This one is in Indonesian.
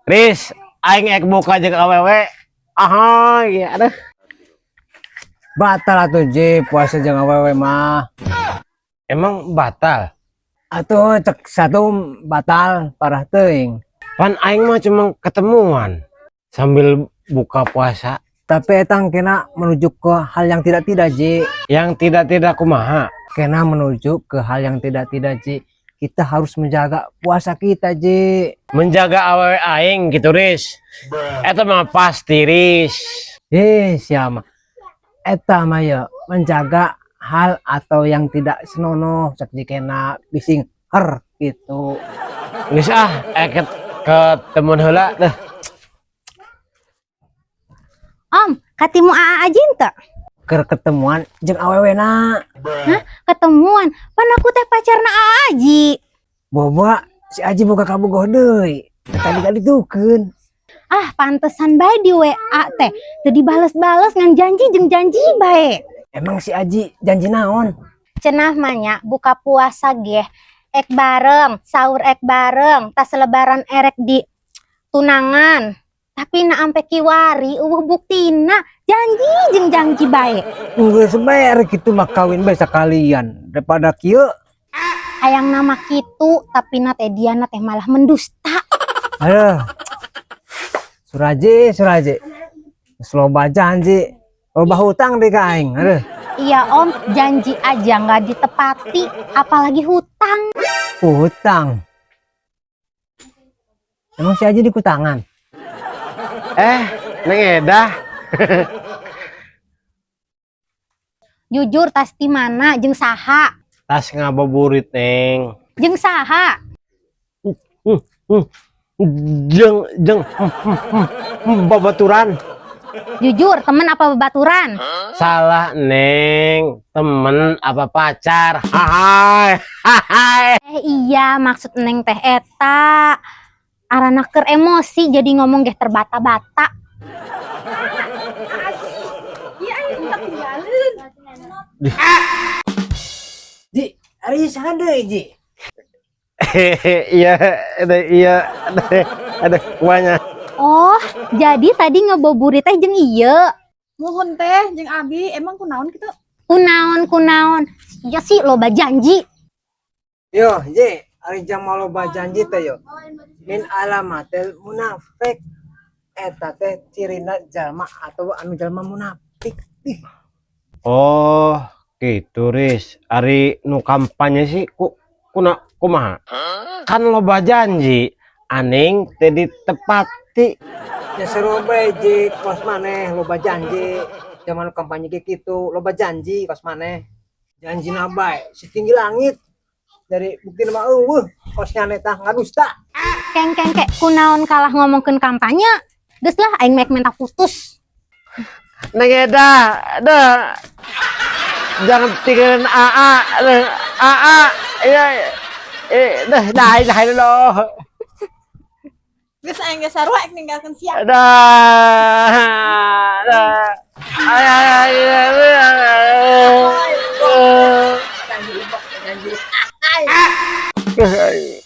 Riz, aing ek buka jeung awewe. Ah, ya aduh. Batal atuh Ji puasa jeung awewe mah. Emang batal? Atuh cek satu batal parah teuing. Pan aing mah cuma ketemuan sambil buka puasa. Tapi etang kena menuju ke hal yang tidak-tidak Ji. Yang tidak kumaha. Kena menuju ke hal yang tidak-tidak Ji. Kita harus menjaga puasa kita Ji. Menjaga awewe aing gitu Riz. Eta mah pasti Riz. Siapa? Eta mah ya menjaga hal atau yang tidak senonoh cek kena bising her gitu. Geus eket ketemuan heula teh. Om, katimu aa ajin teu? Keur ketemuan jeung awewena. Hah? Ketemuan? Pan aku teh pacarna aa Aji. Boba si Aji boga kabogoh deui. Tadi ditukeun. Ah, pantesan bae di WA teh teu dibales-bales ngan janji jeung janji bae. Emang si Aji janji naon? Cenah manya buka puasa geh ek bareng, sahur ek bareng, tas lebaran erek di tunangan. Tapi na ampe kiwari buktina janji jeung janji bae. Geus bae arek kitu mah kawin bae sakalian daripada kieu. Hayang nama kitu tapi na teh diana teh malah mendusta. Aduh. Suraje. Loba janji. Loba hutang deh ka aing. Aduh. Iya om, janji aja nggak ditepati, apalagi hutang. Hutang. Emang si Aji dikutangan? Neng Edah. Jujur tas di mana jeung saha? Tas ngabuburit neng. Jeung saha? Jeng babaturan. Jujur temen apa bebaturan? Salah neng, temen apa pacar? Hai. Iya maksud neng teh eta. Arana keur emosi jadi ngomong geh terbata-bata. Ji, ari saha deui Ji? Iya, ada kuahnya. Oh, jadi tadi ngeboburit teh jeung ieu. Mohon teh jeung Abi emang kunaon kitu? Kunaon. Ya sih loba janji. Yo, Ji, ari jamal loba janji teh yo. Min alamatil munafik. Eta teh cirina jalma atau anu jalma munafik. Oh, gitu Riz. Ari nu kampanye sih kumaha? Kan loba janji, aning teu ditepati. Ya seru bae Ji, kos maneh loba janji. Zaman kampanye kayak gitu, loba janji kos maneh. Janjina bae setinggi langit. Dari bukti nama kosnya neta ngadusta. Keng kunaon kalah ngomongkeun kampanye. Geus lah aing mek putus. Neng Eda, jangan tinggalin AA, iya, dah lo. Geus aing ge sarua ek ninggalkeun sia. Ay.